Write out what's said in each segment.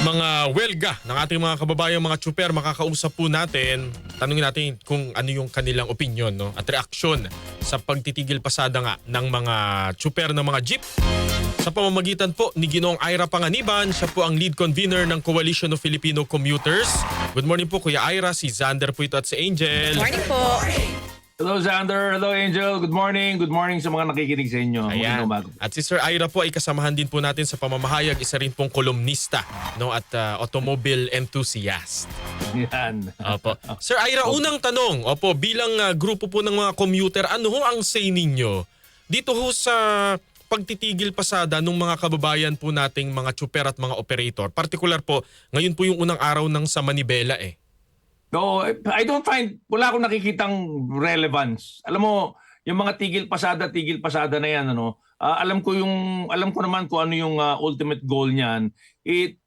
mga welga ng ating mga kababayang mga tsuper, makakausap po natin. Tanungin natin kung ano yung kanilang opinion, no? At reaksyon sa pagtitigil pasada nga ng mga tsuper ng mga jeep. Sa pamamagitan po ni Ginoong Ira Panganiban, siya po ang lead convener ng Coalition of Filipino Commuters. Good morning po Kuya Ira, si Xander po ito at si Angel. Morning po. Hello Xander, hello Angel, good morning. Good morning sa mga nakikinig sa inyo. Ayan. At si Sir Ira po ay kasamahan din po natin sa pamamahayag, isa rin pong kolumnista, no, at automobile enthusiast. Yan. Opo. Sir Ira, unang tanong, opo, bilang grupo po ng mga commuter, ano ho ang say ninyo dito ho sa pagtitigil pasada ng mga kababayan po nating mga tsuper at mga operator? Partikular po, ngayon po yung unang araw ng sa Manibela eh. No, I don't find, wala akong nakikitang relevance. Alam mo, yung mga tigil pasada na yan, ano, alam ko naman kung ano yung ultimate goal niyan.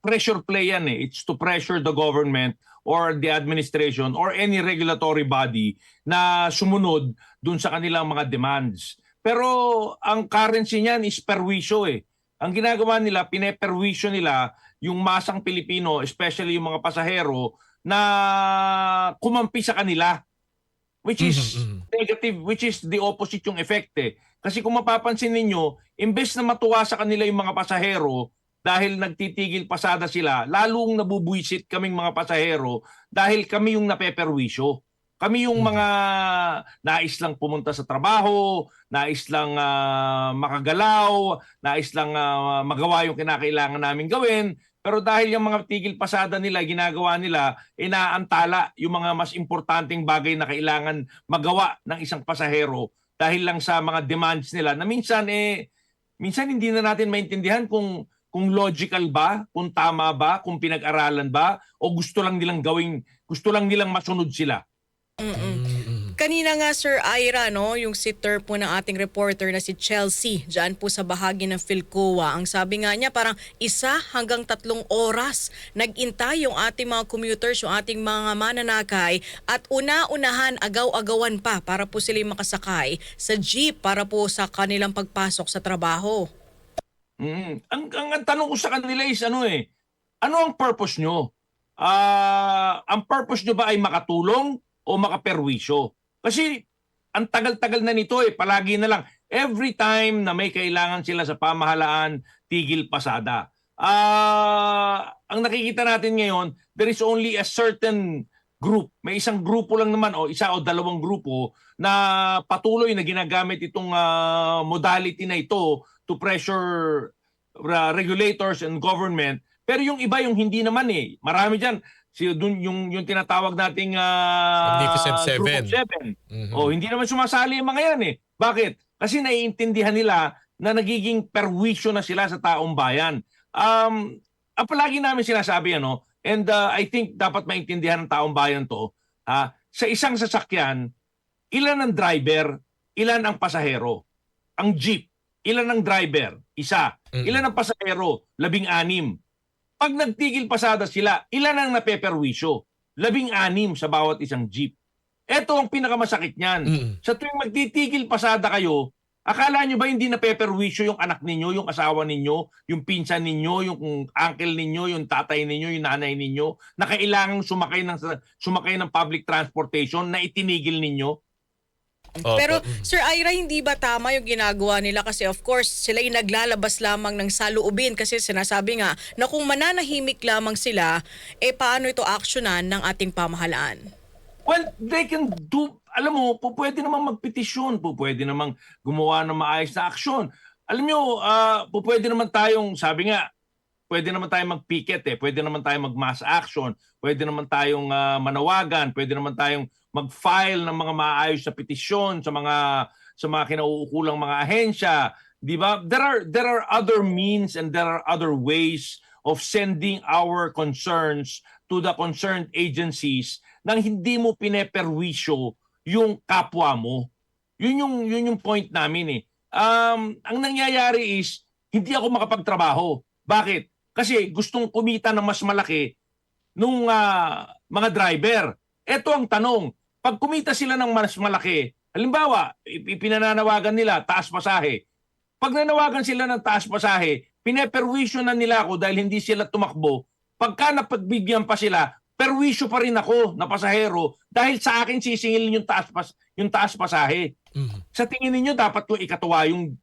Pressure play yan eh. It's to pressure the government or the administration or any regulatory body na sumunod dun sa kanilang mga demands. Pero ang currency niyan is perwisyo eh. Ang ginagawa nila, pineperwisyo nila yung masang Pilipino, especially yung mga pasahero, na kumampi sa kanila, which is negative, which is the opposite yung effect eh. Kasi kung mapapansin ninyo, imbes na matuwa sa kanila yung mga pasahero dahil nagtitigil pasada sila, lalong nabubuisit kaming mga pasahero dahil kami yung napeperwisyo. Kami yung mga nais lang pumunta sa trabaho, nais lang makagalaw, nais lang magawa yung kinakailangan namin gawin. Pero dahil yung mga tigil pasada nila, ginagawa nila, inaantala yung mga mas importanteng bagay na kailangan magawa ng isang pasahero dahil lang sa mga demands nila na minsan hindi na natin maintindihan kung logical ba, kung tama ba, kung pinag-aralan ba, o gusto lang nilang masunod sila. Kanina nga Sir Ira, no, yung sitter po ng ating reporter na si Chelsea, dyan po sa bahagi ng Philcoa. Ang sabi nga niya parang 1 hanggang 3 oras nag-intay yung ating mga commuters, yung ating mga mananakay at una-unahan, agaw-agawan pa para po sila makasakay sa jeep para po sa kanilang pagpasok sa trabaho. Ang tanong ko sa kanila is ano ang purpose nyo? Ang purpose nyo ba ay makatulong o makaperwisyo? Kasi ang tagal-tagal na nito palagi na lang. Every time na may kailangan sila sa pamahalaan, tigil pasada. Ang nakikita natin ngayon, there is only a certain group. May isang grupo lang naman o isa o dalawang grupo na patuloy na ginagamit itong modality na ito to pressure regulators and government. Pero yung iba yung hindi naman eh. Marami dyan. Yung tinatawag nating Magnificent Seven. Group of Seven. Hindi naman sumasali yung mga yan eh. Bakit? Kasi naiintindihan nila na nagiging perwisyo na sila sa taong bayan. Palagi namin sinasabi, and I think dapat maintindihan ng taong bayan to, sa isang sasakyan, ilan ang driver, ilan ang pasahero. Ang jeep, ilan ang driver? 1. Ilan ang pasahero? 16. Pag nagtigil pasada sila, ilan ang napeperwisyo? 16 sa bawat isang jeep. Ito ang pinakamasakit niyan. Sa tuwing magtitigil pasada kayo, akala nyo ba hindi napeperwisyo yung anak ninyo, yung asawa ninyo, yung pinsan ninyo, yung uncle ninyo, yung tatay ninyo, yung nanay ninyo, na kailangang sumakay ng public transportation na itinigil ninyo? Pero Sir Ira, hindi ba tama yung ginagawa nila? Kasi of course, sila yung naglalabas lamang ng saloobin kasi sinasabi nga na kung mananahimik lamang sila, paano ito aksyonan ng ating pamahalaan? Well, they can do, alam mo, pwede namang magpetisyon, pwede namang gumawa ng maayos na aksyon. Alam nyo, pwede naman tayong, sabi nga, pwede naman tayong mag-picket pwede naman tayong mag-mass action, pwede naman tayong manawagan, pwede naman tayong mag-file ng mga maayos na petisyon sa mga kinauukulang mga ahensya, di ba? There are other means and there are other ways of sending our concerns to the concerned agencies nang hindi mo pineperwisyo yung kapwa mo. Yun yung point namin Ang nangyayari is hindi ako makapagtrabaho. Bakit? Kasi gustong kumita ng mas malaki nung mga driver. Ito ang tanong. Pag kumita sila ng mas malaki, halimbawa, ipinananawagan nila taas pasahe. Pag nanawagan sila ng taas pasahe, pineperwisyo na nila ako dahil hindi sila tumakbo pagka napagbigyan pa sila, perwisyo pa rin ako na pasahero dahil sa akin sisingilin yung taas pasahe. Sa tingin ninyo dapat ko ikatuwa yung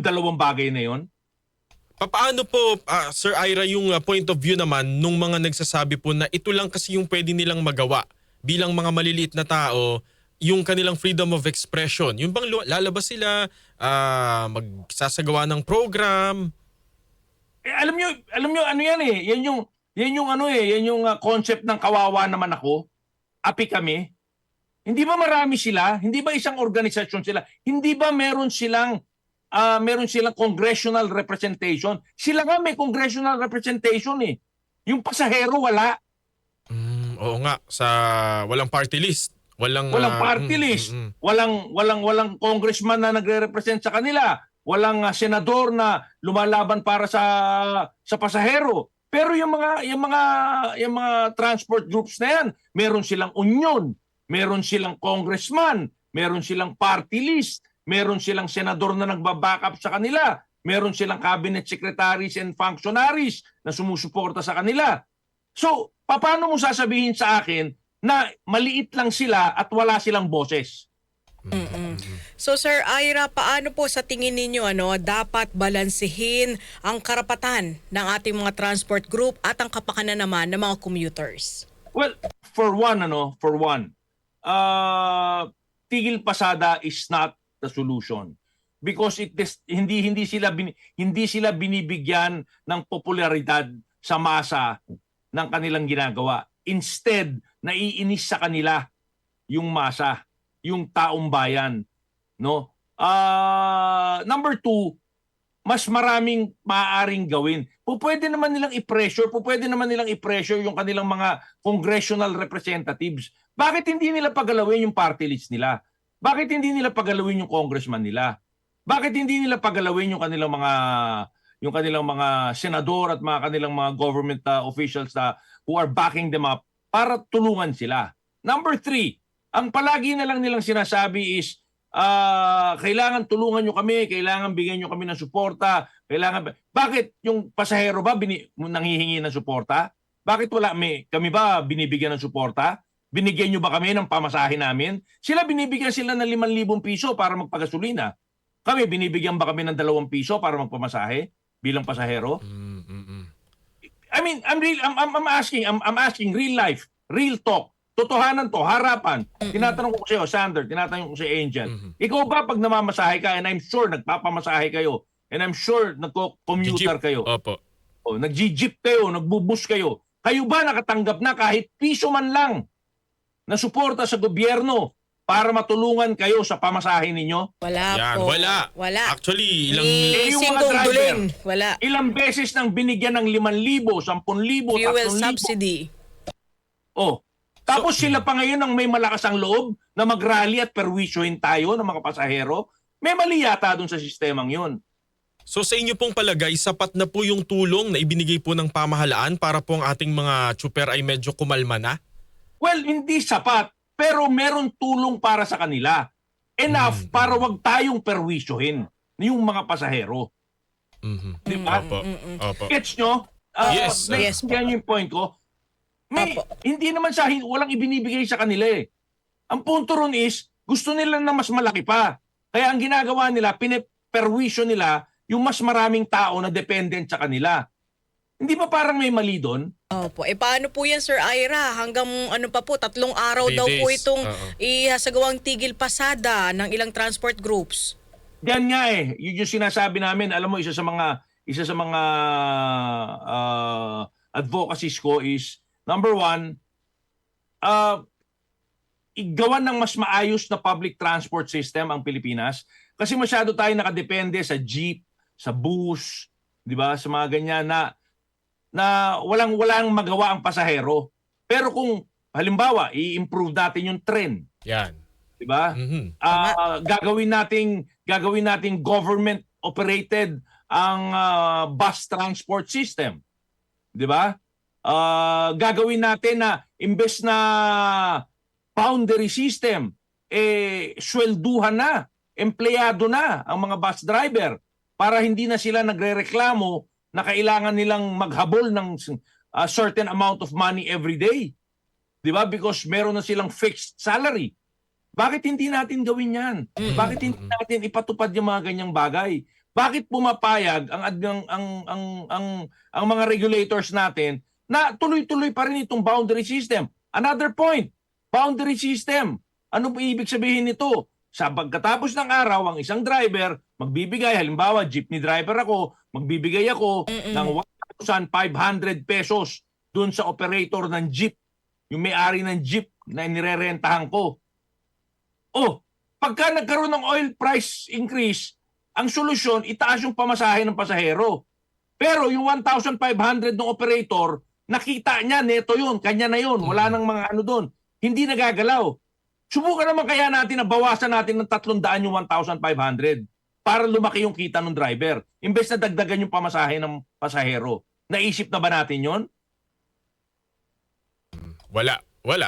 dalawang bagay na yon? Paano po, Sir Ira, yung point of view naman nung mga nagsasabi po na ito lang kasi yung pwede nilang magawa bilang mga maliliit na tao, yung kanilang freedom of expression. Yung bang lalabas sila, magsasagawa ng program? Alam nyo ano yan eh. Yan yung concept ng kawawa naman ako. Api kami. Hindi ba marami sila? Hindi ba isang organisasyon sila? Hindi ba meron silang congressional representation? Sila nga may congressional representation eh. Yung pasahero wala. Oo nga, sa walang party list. Walang Party list. Walang congressman na nagre-represent sa kanila. Walang senador na lumalaban para sa pasahero. Pero yung mga transport groups na yan, meron silang union, meron silang congressman, meron silang party list, meron silang senador na nagba-backup sa kanila, meron silang cabinet secretaries and functionaries na sumusuporta sa kanila. So, paano mo sasabihin sa akin na maliit lang sila at wala silang boses? So Sir Ira, paano po sa tingin ninyo dapat balansehin ang karapatan ng ating mga transport group at ang kapakanan naman ng mga commuters? Well, for one, tigil pasada is not the solution because hindi sila binibigyan ng popularidad sa masa ng kanilang ginagawa. Instead, naiinis sa kanila yung masa, yung taong bayan, no? Number two, mas maraming maaaring gawin. Pwede naman nilang i-pressure yung kanilang mga congressional representatives. Bakit hindi nila pagalawin yung party list nila? Bakit hindi nila pagalawin yung congressman nila? Bakit hindi nila pagalawin yung kanilang mga senador at mga kanilang mga government officials who are backing them up para tulungan sila? Number three, ang palagi na lang nilang sinasabi is kailangan tulungan nyo kami, kailangan bigyan nyo kami ng suporta, bakit yung pasahero ba nanghihingi ng suporta? Bakit kami ba binibigyan ng suporta? Binigyan nyo ba kami ng pamasahe namin? Binibigyan sila ng 5,000 piso para magpagasolina. Kami, binibigyan ba kami ng 2 piso para magpamasahe bilang pasahero? I mean, I'm asking real life, real talk. Totohanan to, harapan. Tinatanong ko sa'yo, Sander, tinatanong ko si Angel. Ikaw ba pag namamasahe ka, and I'm sure nagpapamasahe kayo, and I'm sure nagko-commuter kayo, Opo. nag-jeep kayo, nagbubus kayo, kayo ba nakatanggap na kahit piso man lang na suporta sa gobyerno para matulungan kayo sa pamasahe ninyo? Wala Yan, po. wala. Actually, yung mga Singgong driver, duling. Wala. Ilang beses nang binigyan ng 5,000, 10,000, 3,000. Fuel subsidy. Tapos sila pa ngayon ang may malakas ang loob na mag-rally at perwisyohin tayo ng mga pasahero. May mali yata dun sa sistemang yun. So sa inyo pong palagay, sapat na po yung tulong na ibinigay po ng pamahalaan para po ang ating mga tsuper ay medyo kumalma na? Well, hindi sapat, pero meron tulong para sa kanila. Enough para wag tayong perwisyohin yung mga pasahero. Di ba? Opo. Gets nyo? Yes. Yan yung point ko. Hindi naman walang ibinibigay sa kanila eh. Ang punto ron is, gusto nila na mas malaki pa. Kaya ang ginagawa nila, piniperwisyo nila yung mas maraming tao na dependent sa kanila. Hindi ba parang may mali doon? Opo. Paano po yan, Sir Ira? Hanggang 3 araw 3 daw po days. itong ihasagawang tigil pasada ng ilang transport groups. Yan nga eh. Yun yung sinasabi namin. Alam mo, isa sa mga advocacies ko is, number one, igawan ng mas maayos na public transport system ang Pilipinas kasi masyado tayo nakadepende sa jeep, sa bus, 'di ba? Sa mga ganyan na walang magawa ang pasahero. Pero kung halimbawa, i-improve natin yung tren, Yan. 'di ba? Gagawin nating government operated ang bus transport system. 'Di ba? Gagawin natin na imbes na boundary system, swelduhan na, empleyado na ang mga bus driver para hindi na sila nagrereklamo na kailangan nilang maghabol ng a certain amount of money every day. 'Di ba? Because meron na silang fixed salary. Bakit hindi natin gawin 'yan? Bakit hindi natin ipatupad yung mga ganyang bagay? Bakit pumapayag ang mga regulators natin na tuloy-tuloy pa rin itong boundary system? Another point, boundary system. Ano po ibig sabihin nito? Sa pagkatapos ng araw, ang isang driver magbibigay, halimbawa jeepney driver ako, magbibigay ako ng 1,500 pesos dun sa operator ng jeep, yung may-ari ng jeep na nirerentahan ko. Oh, pagka nagkaroon ng oil price increase, ang solusyon, itaas yung pamasahe ng pasahero. Pero yung 1,500 ng operator, nakita niya, neto yun, kanya na yun, wala nang mga ano doon. Hindi nagagalaw. Subukan naman kaya natin na bawasan natin ng 300 yung 1,500 para lumaki yung kita ng driver. Imbes na dagdagan yung pamasahe ng pasahero. Naisip na ba natin yon? Wala.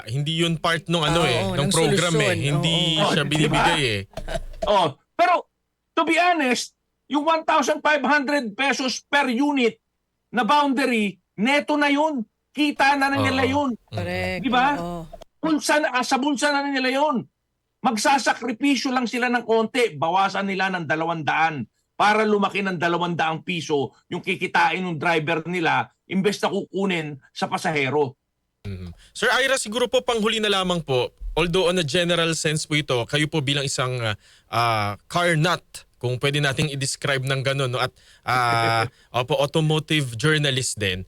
Hindi yun part ng ng ng program solusyon. Hindi Oo. siya binibigay Oh, pero to be honest, yung 1,500 pesos per unit na boundary, neto na yun. Kita na nila yun. Correct. Di ba? Oo. Sa bulsa na nila yun. Magsasakripisyo lang sila ng konti. Bawasan nila ng 200 para lumaki ng 200 piso yung kikitain ng driver nila imbes na kukunin sa pasahero. Sir Ira, siguro po panghuli na lamang po, although on a general sense po ito, kayo po bilang isang car nut, kung pwede nating i-describe ng gano'n, no? At automotive journalist din,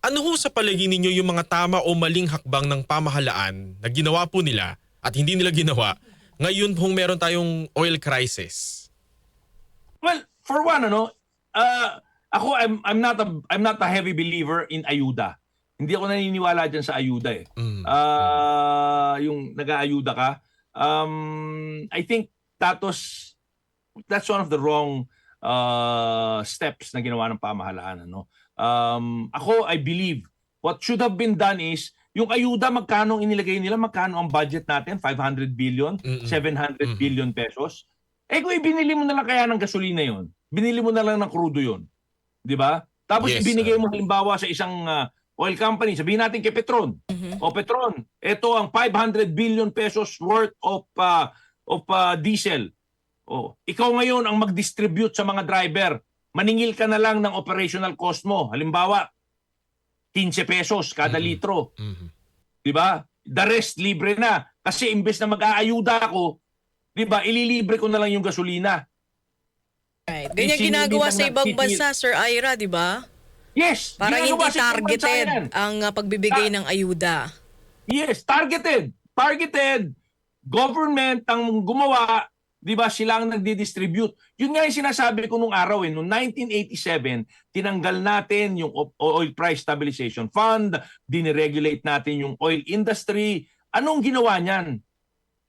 ano ho sa palagay ninyo yung mga tama o maling hakbang ng pamahalaan na ginawa po nila at hindi nila ginawa ngayon kung meron tayong oil crisis? Well, for one, ako I'm not a heavy believer in ayuda. Hindi ako naniniwala diyan sa ayuda eh. Yung nag-aayuda ka. I think that's one of the wrong steps na ginawa ng pamahalaan, Ako, I believe what should have been done is yung ayuda, magkano inilagay nila, magkano ang budget natin, 500 billion, 700 billion pesos. Eh kung ibinili mo na lang kaya ng gasolina yon, binili mo na lang ng crudo yon, di ba? Tapos Yes, ibinigay mo halimbawa sa isang oil company, sabihin natin kay Petron. O Petron, ito ang 500 billion pesos worth of diesel. O, ikaw ngayon ang mag-distribute sa mga driver. Maningil ka na lang ng operational cost mo. Halimbawa, 15 pesos kada litro. Di ba? The rest libre na. Kasi imbes na mag-aayuda ako, di ba, ililibre ko na lang yung gasolina. Right. Ganyan ginagawa sa ibang bansa, Sir Ira, di ba? Yes! Parang hindi ginagawa sa ibang bansa yan. targeted ang pagbibigay ng ayuda. Yes, targeted. Targeted. Government ang gumawa, di ba, sila ang nagdi-distribute. Yun nga yung sinasabi ko nung araw, noong 1987, tinanggal natin yung Oil Price Stabilization Fund, diniregulate natin yung oil industry. Anong ginawa niyan?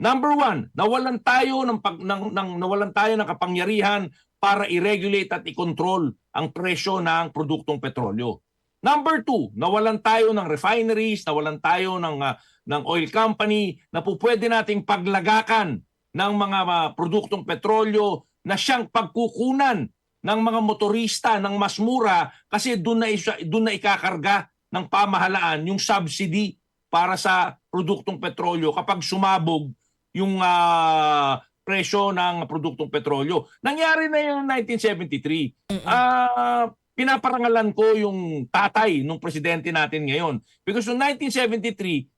Number one, nawalan tayo ng kapangyarihan para i-regulate at i-control ang presyo ng produktong petrolyo. Number two, nawalan tayo ng refineries, nawalan tayo ng oil company na po pwede nating paglagakan ng mga produktong petrolyo na siyang pagkukunan ng mga motorista ng mas mura kasi doon na ikakarga ng pamahalaan yung subsidy para sa produktong petrolyo kapag sumabog yung presyo ng produktong petrolyo. Nangyari na yun noong 1973. Pinaparangalan ko yung tatay ng presidente natin ngayon. Because noong 1973,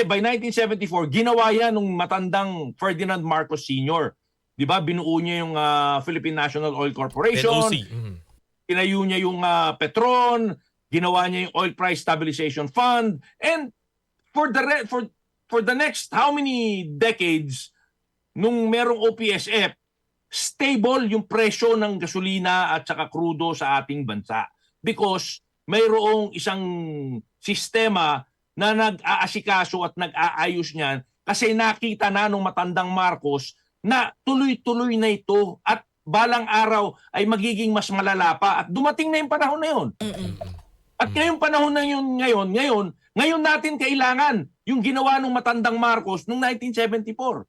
by 1974, ginawa yan ng matandang Ferdinand Marcos Sr. Di ba? Binuo niya yung Philippine National Oil Corporation. NOC. Tinayo niya yung Petron. Ginawa niya yung Oil Price Stabilization Fund. And for the next how many decades, nung merong OPSF, stable yung presyo ng gasolina at saka crudo sa ating bansa. Because mayroong isang sistema na nag-aasikaso at nag-aayos niyan kasi nakita na nung matandang Marcos na tuloy-tuloy na ito at balang araw ay magiging mas malala pa at dumating na yung panahon na yun. At ngayong panahon na yun ngayon natin kailangan yung ginawa ng matandang Marcos noong 1974.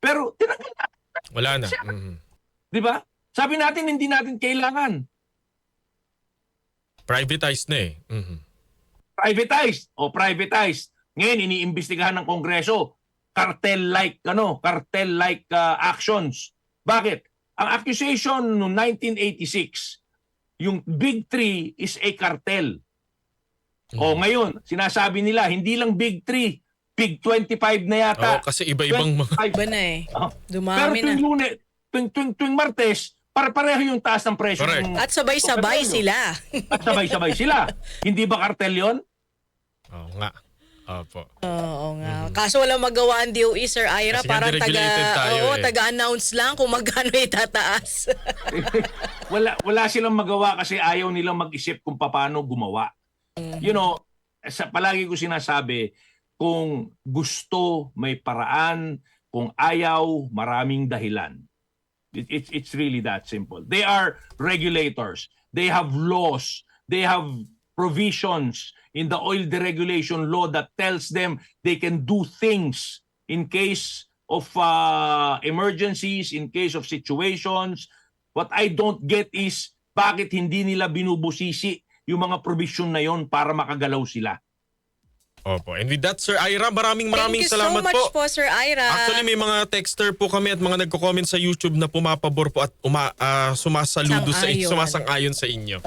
Pero tinanggal na. Wala na. Di ba? Sabi natin hindi natin kailangan. Privatized na eh. privatized. Ngayon iniimbestigahan ng Kongreso cartel-like actions. Bakit? Ang accusation noong 1986, yung Big Three is a cartel. O ngayon, sinasabi nila hindi lang Big Three, Big 25 na yata. Oo, kasi iba-ibang mga... 25. Iba na eh. Oh. Dumami Pero na. tuwing Martes, pareho yung taas ng presyo. Correct. ng- At sabay-sabay ng petrolyo. sila. At sabay-sabay sila. Hindi ba kartel yon? Oo nga. Opo. Oo nga. Kaso walang magawa ang DOE, Sir Ira. Kasi nga Parang deregulated tayo eh. taga-announce lang kung magkano itataas. wala silang magawa kasi ayaw nilang mag-isip kung paano gumawa. You know, palagi ko sinasabi, kung gusto, may paraan. Kung ayaw, maraming dahilan. It's really that simple. They are regulators. They have laws. They have provisions in the oil deregulation law that tells them they can do things in case of emergencies, in case of situations. What I don't get is bakit hindi nila binubusisi yung mga provision na yon para makagalaw sila. Opo. And with that, Sir Ira, maraming Thank you salamat so much po, Sir Ira. Actually, may mga texter po kami at mga nagko-comment sa YouTube na pumapabor po at sumasaludo Sang-ayon. sumasang-ayon sa inyo.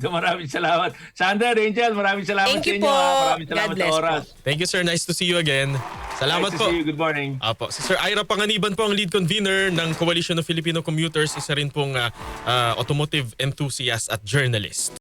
Maraming salamat. Sandra, Angel, maraming salamat Thank sa you inyo. po. Maraming God salamat sa bless oras. Thank you, sir. Nice to see you again. Salamat Nice po. to see you. Good morning. Apo, si Sir Ira Panganiban po ang lead convener ng Coalition of Filipino Commuters, isa rin pong automotive enthusiast at journalist.